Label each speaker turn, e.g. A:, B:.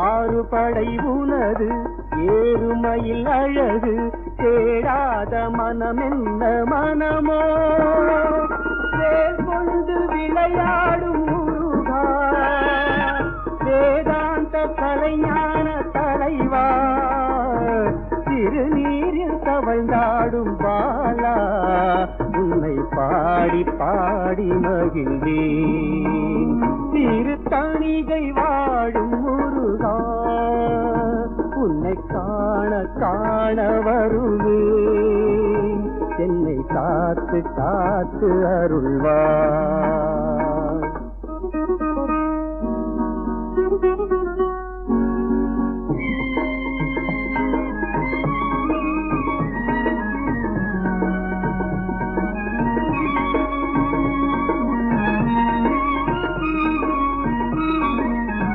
A: ஆறு படை உனது ஏறுமையில் அழகு தேடாத மனம் என்ன மனமோ வேல் கொண்டு விளையாடும் முருகா வேதாந்த கலைஞான தலைவா திருநீரில் தவழ்ந்தாடும் பாலா உன்னை பாடி பாடி மகிழ்ந்தேன் திருத்தணிகை வாழும் முருகா உன்னை காண காண வருவேன் என்னை காத்து காத்து அருள்வாய்.